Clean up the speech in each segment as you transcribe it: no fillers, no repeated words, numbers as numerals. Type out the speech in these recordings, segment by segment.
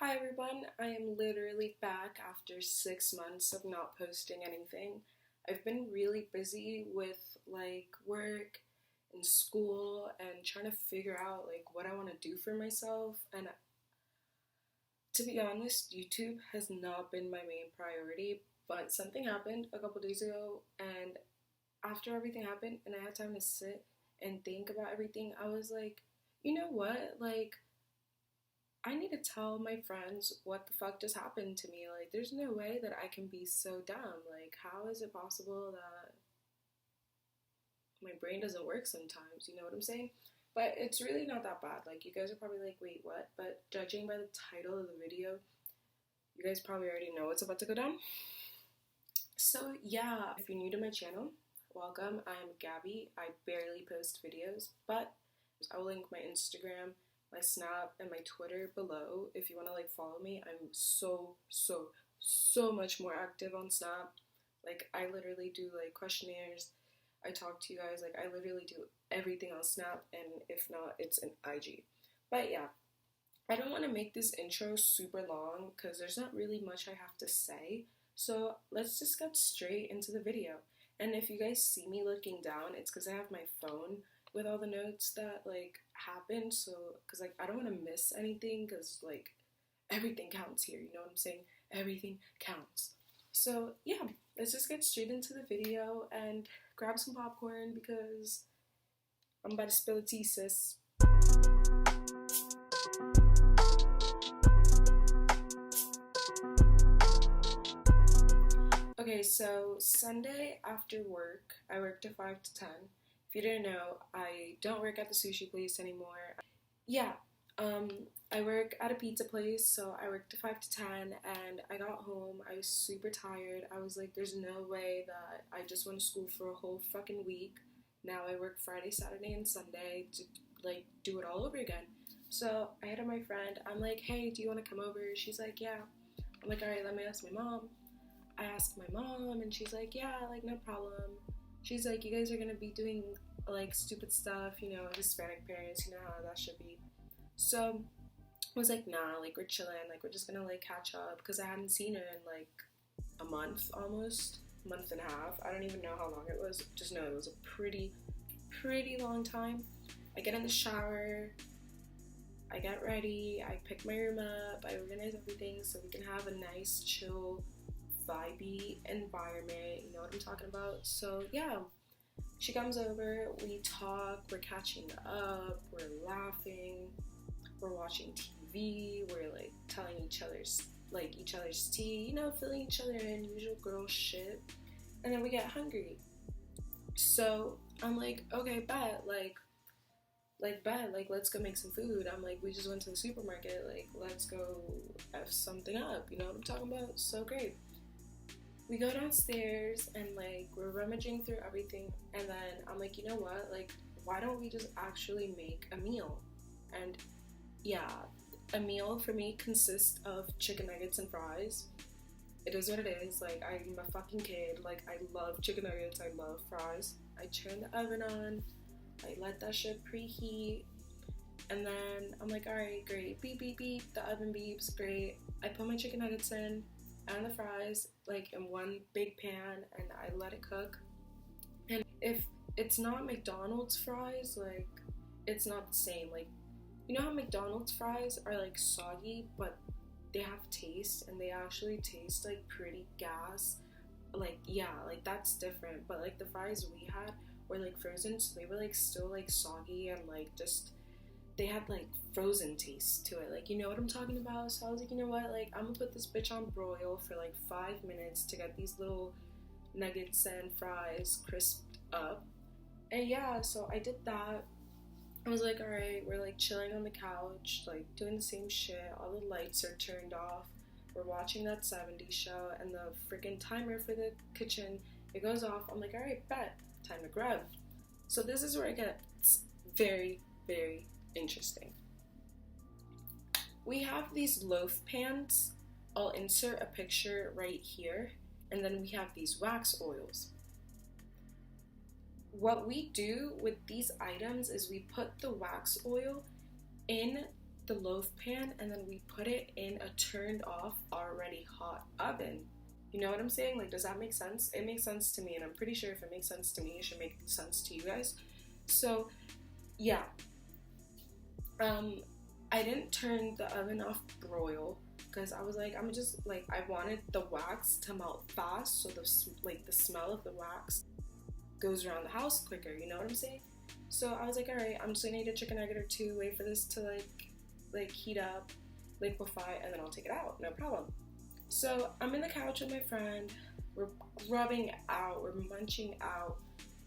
Hi everyone, I am literally back after 6 months of not posting anything. I've been really busy with work and school and trying to figure out what I want to do for myself. And to be honest, YouTube has not been my main priority, but something happened a couple days ago, and after everything happened and I had time to sit and think about everything, I was like, you know what? I need to tell my friends what the fuck just happened to me. There's no way that I can be so dumb. How is it possible that my brain doesn't work sometimes? You know what I'm saying? But it's really not that bad. You guys are probably like, wait, what? But judging by the title of the video, you guys probably already know what's about to go down. So, yeah, if you're new to my channel, welcome. I'm Gabby. I barely post videos, but I will link my Instagram, my Snap, and my Twitter below if you want to follow me. I'm so much more active on Snap. I literally do questionnaires. I talk to you guys. I literally do everything on Snap, and if not, it's an IG. But yeah, I don't want to make this intro super long because there's not really much I have to say. So let's just get straight into the video. And if you guys see me looking down, it's because I have my phone with all the notes that happened. So because I don't want to miss anything because everything counts here. You know what I'm saying? Everything counts. So yeah, let's just get straight into the video and grab some popcorn because I'm about to spill the tea, sis. Okay, so Sunday after work, I work to 5 to 10. If you didn't know, I don't work at the sushi place anymore. Yeah, I work at a pizza place, so I work to 5 to 10, and I got home, I was super tired. I was like, there's no way that I just went to school for a whole fucking week. Now I work Friday, Saturday, and Sunday to do it all over again. So I hit up my friend, I'm like, hey, do you want to come over? She's like, yeah. I'm like, alright, let me ask my mom. I asked my mom, and she's like, yeah, no problem. She's like, you guys are gonna be doing stupid stuff, Hispanic parents, you know how that should be. So I was like, nah, we're chilling, we're just gonna catch up because I hadn't seen her in a month almost, month and a half. I don't even know how long it was. Just know it was a pretty long time. I get in the shower, I get ready, I pick my room up, I organize everything so we can have a nice chill vibey environment, you know what I'm talking about? So yeah, she comes over, we talk, we're catching up, we're laughing, we're watching TV, we're telling each other's tea, filling each other in, usual girl shit. And then we get hungry. So I'm like, okay, bet, let's go make some food. I'm like, we just went to the supermarket, let's go F something up, you know what I'm talking about? So great. We go downstairs and we're rummaging through everything, and then I'm like, you know what, why don't we just actually make a meal? And yeah, a meal for me consists of chicken nuggets and fries. It is what it is. I'm a fucking kid. I love chicken nuggets, I love fries. I turn the oven on, I let that shit preheat, and then I'm like, alright, great, beep beep beep, the oven beeps, great. I put my chicken nuggets in and the fries in one big pan, and I let it cook. And if it's not McDonald's fries, it's not the same. You know how McDonald's fries are soggy, but they have taste, and they actually taste pretty gas. Yeah, that's different. But the fries we had were frozen, so they were still soggy and just they had frozen taste to it, you know what I'm talking about? So I was like, you know what, I'm gonna put this bitch on broil for 5 minutes to get these little nuggets and fries crisped up. And yeah, so I did that. I was like, alright, we're chilling on the couch, doing the same shit, all the lights are turned off, we're watching that 70s show, and the freaking timer for the kitchen, it goes off. I'm like, alright, bet, time to grub. So this is where it gets very interesting. We have these loaf pans. I'll insert a picture right here, and then we have these wax oils. What we do with these items is we put the wax oil in the loaf pan and then we put it in a turned off, already hot oven. You know what I'm saying? Like, does that make sense? It makes sense to me, and I'm pretty sure if it makes sense to me, it should make sense to you guys. So, yeah. I didn't turn the oven off broil because I was like, I'm just like, I wanted the wax to melt fast, so the smell of the wax goes around the house quicker. You know what I'm saying? So I was like, all right, I'm just gonna eat a chicken nugget or two, wait for this to like heat up, liquefy, and then I'll take it out. No problem. So I'm in the couch with my friend. We're grubbing out. We're munching out.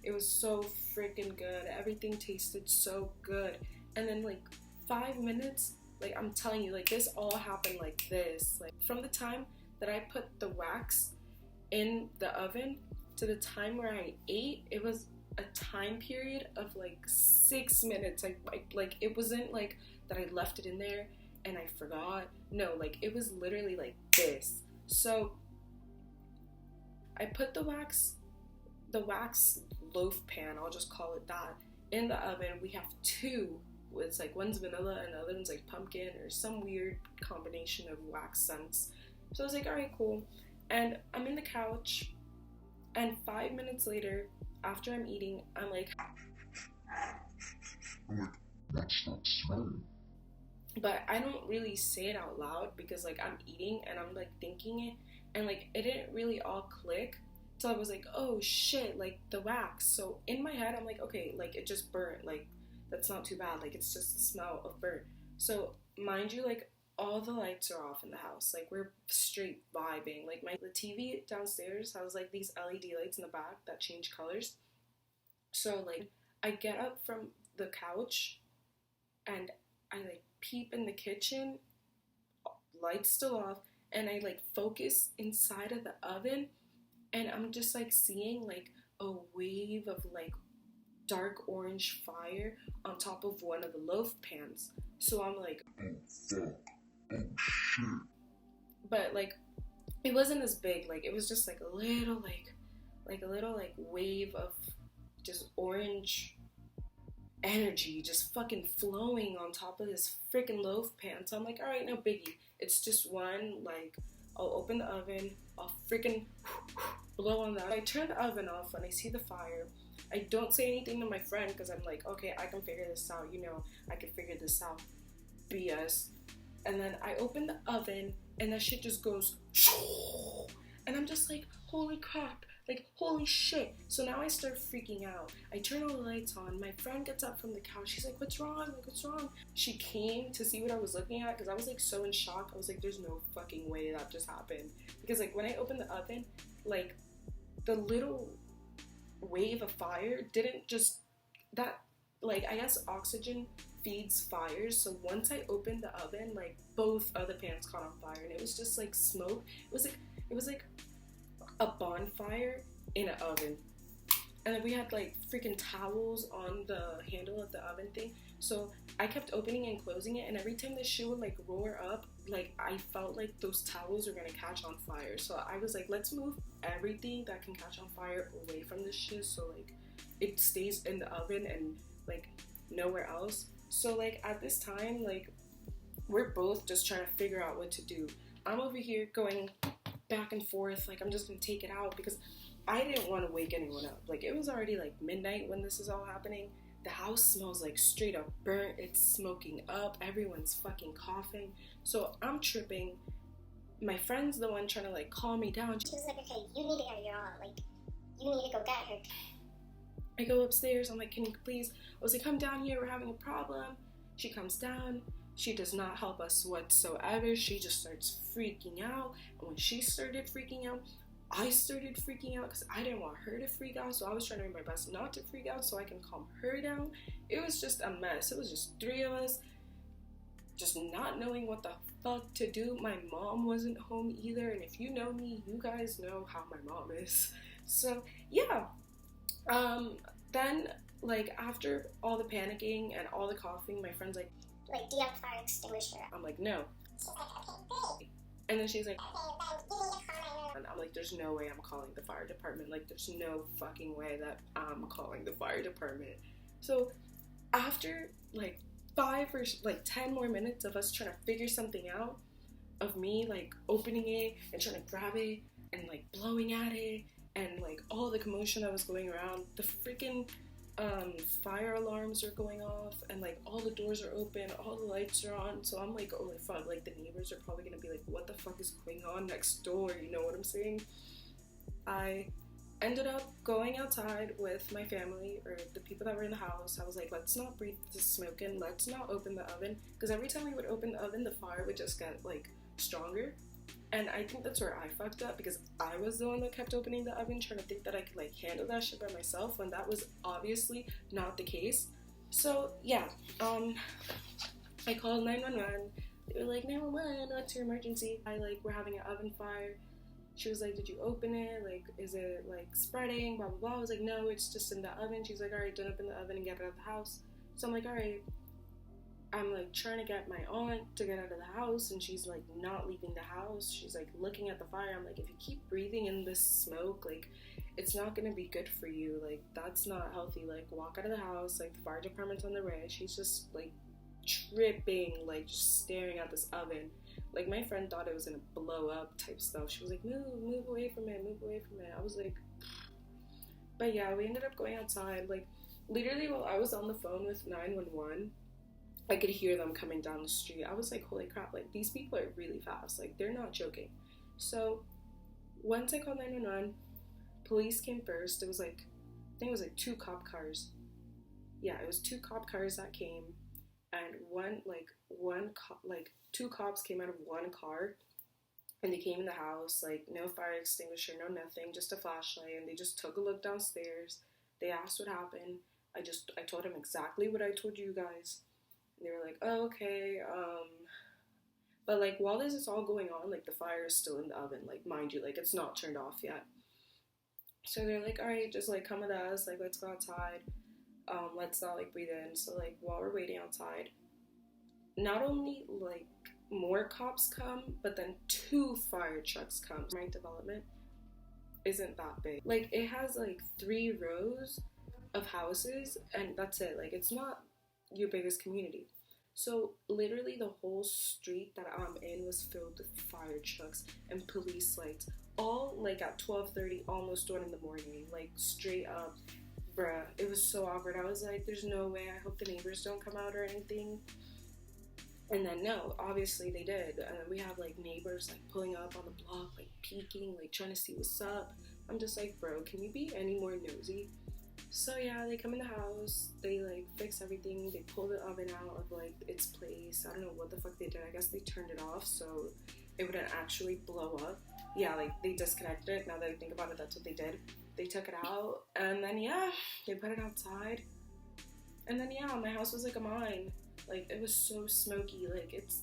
It was so freaking good. Everything tasted so good. And then like 5 minutes, like I'm telling you, like this all happened like this. Like from the time that I put the wax in the oven to the time where I ate, it was a time period of like 6 minutes. Like it wasn't like that I left it in there and I forgot. No, like it was literally like this. So I put the wax loaf pan, I'll just call it that, in the oven. We have two. It's like one's vanilla and the other one's like pumpkin or some weird combination of wax scents. So I was like, all right, cool. And I'm in the couch, and 5 minutes later, after I'm eating, I'm like, what's that smell? But I don't really say it out loud because like I'm eating and I'm like thinking it, and like it didn't really all click till I was like, oh shit, like the wax. So in my head I'm like, okay, like it just burnt, like that's not too bad, like it's just the smell of burnt. So mind you, like all the lights are off in the house, like we're straight vibing. Like the TV downstairs has like these LED lights in the back that change colors. So like I get up from the couch and I like peep in the kitchen, lights still off, and I like focus inside of the oven, and I'm just like seeing like a wave of like dark orange fire on top of one of the loaf pans. So I'm like, oh fuck, oh shit. But like it wasn't as big, like it was just like a little wave of just orange energy just fucking flowing on top of this freaking loaf pan. So I'm like, all right, no biggie. It's just one, like, I'll open the oven, I'll freaking blow on that. I turn the oven off and I see the fire. I don't say anything to my friend because I'm like, okay, I can figure this out. You know, I can figure this out. BS. And then I open the oven and that shit just goes, and I'm just like, holy crap. Like, holy shit. So now I start freaking out. I turn all the lights on. My friend gets up from the couch. She's like, what's wrong? Like, what's wrong? She came to see what I was looking at because I was like so in shock. I was like, there's no fucking way that just happened. Because like when I opened the oven, like the little wave of fire didn't just, that, like, I guess oxygen feeds fires. So once I opened the oven, like both of the pans caught on fire and it was just like smoke. It was like a bonfire in an oven. And then we had like freaking towels on the handle of the oven thing. So I kept opening and closing it, and every time the shit would like roar up, like I felt like those towels were gonna catch on fire. So I was like, let's move everything that can catch on fire away from this shit so like it stays in the oven and like nowhere else. So like at this time, like we're both just trying to figure out what to do. I'm over here going back and forth, like I'm just gonna take it out because I didn't want to wake anyone up. Like it was already like midnight when this is all happening. The house smells like straight up burnt. It's smoking up. Everyone's fucking coughing. So I'm tripping. My friend's the one trying to like calm me down. She was like, okay, you need to get your all, like you need to go get her. I go upstairs. I'm like, can you please? I was like, come down here. We're having a problem. She comes down. She does not help us whatsoever. She just starts freaking out. And when she started freaking out, I started freaking out because I didn't want her to freak out. So I was trying to do my best not to freak out so I can calm her down. It was just a mess. It was just three of us just not knowing what the fuck to do. My mom wasn't home either. And if you know me, you guys know how my mom is. So yeah. Then like after all the panicking and all the coughing, my friend's like, do you have a fire extinguisher? I'm like, no. She's like, okay, good. And then she's like, Okay, then you need to call 911. and I'm like, there's no way I'm calling the fire department. Like, there's no fucking way that I'm calling the fire department. So after like 5 or like 10 more minutes of us trying to figure something out, of me like opening it and trying to grab it and like blowing at it, and like all the commotion that was going around. The freaking fire alarms are going off, and like all the doors are open, all the lights are on. So I'm like, oh my fuck, like the neighbors are probably gonna be like, what the fuck is going on next door, you know what I'm saying? I ended up going outside with my family, or the people that were in the house. I was like, let's not breathe the smoke in, let's not open the oven, because every time we would open the oven, the fire would just get like stronger. And I think that's where I fucked up, because I was the one that kept opening the oven, trying to think that I could like handle that shit by myself, when that was obviously not the case. So yeah, I called 911. They were like, 911, what's your emergency? We're having an oven fire. She was like, did you open it? Like, is it like spreading? Blah, blah, blah. I was like, no, it's just in the oven. She's like, all right, don't open the oven and get it out of the house. So I'm like, all right. I'm like trying to get my aunt to get out of the house, and she's like not leaving the house. She's like looking at the fire. I'm like, if you keep breathing in this smoke, like it's not gonna be good for you. Like that's not healthy. Like walk out of the house. Like the fire department's on the way. She's just like tripping, like just staring at this oven. Like my friend thought it was gonna blow up type stuff. She was like, move away from it, move away from it. I was like, but yeah, we ended up going outside. Like literally while I was on the phone with 911, I could hear them coming down the street. I was like, holy crap, like these people are really fast. Like they're not joking. So once I called 911, police came first. It was like, I think it was like 2 cop cars. Yeah, it was 2 cop cars that came, and two cops came out of one car, and they came in the house, like no fire extinguisher, no nothing, just a flashlight, and they just took a look downstairs. They asked what happened. I told them exactly what I told you guys. And they were like, oh, okay, but like while this is all going on, like the fire is still in the oven, like mind you, like it's not turned off yet. So they're like, all right, just like come with us, like let's go outside, let's not like breathe in. So like while we're waiting outside, not only like more cops come, but then 2 fire trucks come. My development isn't that big. Like it has like 3 rows of houses, and that's it. Like it's not your biggest community. So literally the whole street that I'm in was filled with fire trucks and police lights, all like at 12:30, almost 1 in the morning, like straight up. Bruh, it was so awkward. I was like, there's no way. I hope the neighbors don't come out or anything. And then no, obviously they did. And then we have like neighbors like pulling up on the block, like peeking, like trying to see what's up. I'm just like, bro, can you be any more nosy? So yeah, they come in the house, they like fix everything, they pull the oven out of like its place. I don't know what the fuck they did. I guess they turned it off so it wouldn't actually blow up. Yeah, like they disconnected it. Now that I think about it, that's what they did. They took it out, and then yeah, they put it outside. And then yeah, my house was like a mine. Like it was so smoky.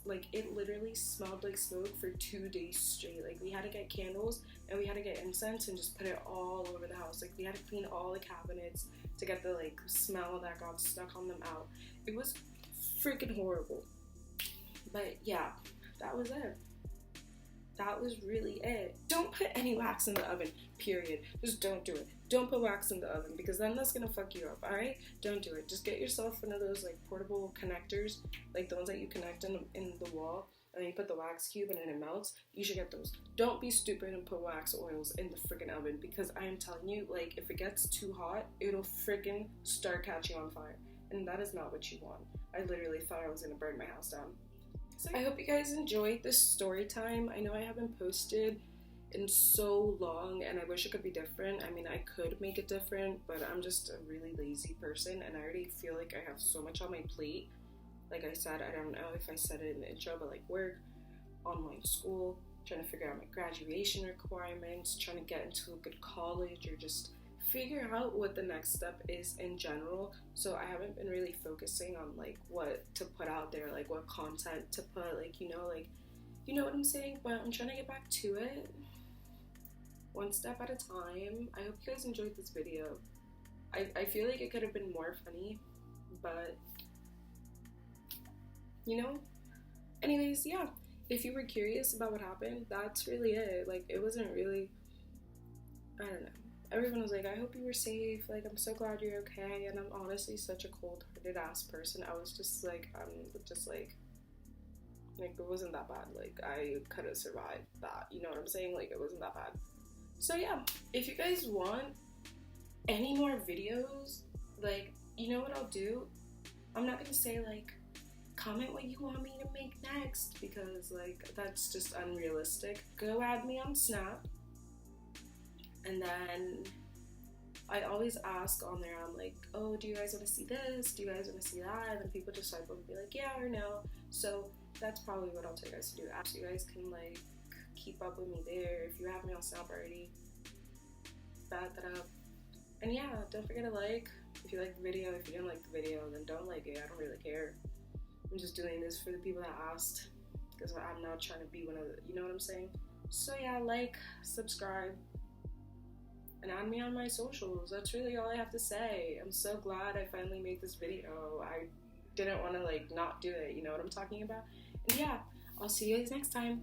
Like it literally smelled like smoke for 2 days straight. Like we had to get candles and we had to get incense and just put it all over the house. Like we had to clean all the cabinets to get the like smell that got stuck on them out. It was freaking horrible. But yeah, that was it. That was really it. Don't put any wax in the oven, period. Just don't do it. Don't put wax in the oven, because then that's gonna fuck you up, alright? Don't do it. Just get yourself one of those like portable connectors, like the ones that you connect in the wall, and then you put the wax cube and then it melts. You should get those. Don't be stupid and put wax oils in the freaking oven, because I am telling you, like if it gets too hot, it'll freaking start catching on fire. And that is not what you want. I literally thought I was gonna burn my house down. So I hope you guys enjoyed this story time. I know I haven't posted in so long, and I wish it could be different. I mean, I could make it different, but I'm just a really lazy person, and I already feel like I have so much on my plate. Like I said, I don't know if I said it in the intro, but like work, online school, trying to figure out my graduation requirements, trying to get into a good college, or just figure out what the next step is in general. So I haven't been really focusing on like what to put out there, like what content to put, like you know what I'm saying. But I'm trying to get back to it, one step at a time. I hope you guys enjoyed this video. I feel like it could have been more funny, but anyways, yeah, if you were curious about what happened, that's really it. Like it wasn't really, I don't know, everyone was like, I hope you were safe, like, I'm so glad you're okay. And I'm honestly such a cold-hearted ass person. I was just like, like, it wasn't that bad. Like, I could have survived that, you know what I'm saying? Like, it wasn't that bad. So yeah, if you guys want any more videos, like, you know what I'll do? I'm not gonna say, like, comment what you want me to make next, because, like, that's just unrealistic. Go add me on Snap, and then I always ask on there, I'm like, oh, do you guys want to see this? Do you guys want to see that? And then people just type and be like, yeah or no. So that's probably what I'll tell you guys to do. So you guys can, like, keep up with me there. If you have me on Snap already, back that up. And yeah, don't forget to like if you like the video. If you didn't like the video, then don't like it. I don't really care. I'm just doing this for the people that asked, because I'm not trying to be one of the, you know what I'm saying? So yeah, like, subscribe, and add me on my socials. That's really all I have to say. I'm so glad I finally made this video. I didn't want to, like, not do it, you know what I'm talking about? And yeah, I'll see you guys next time.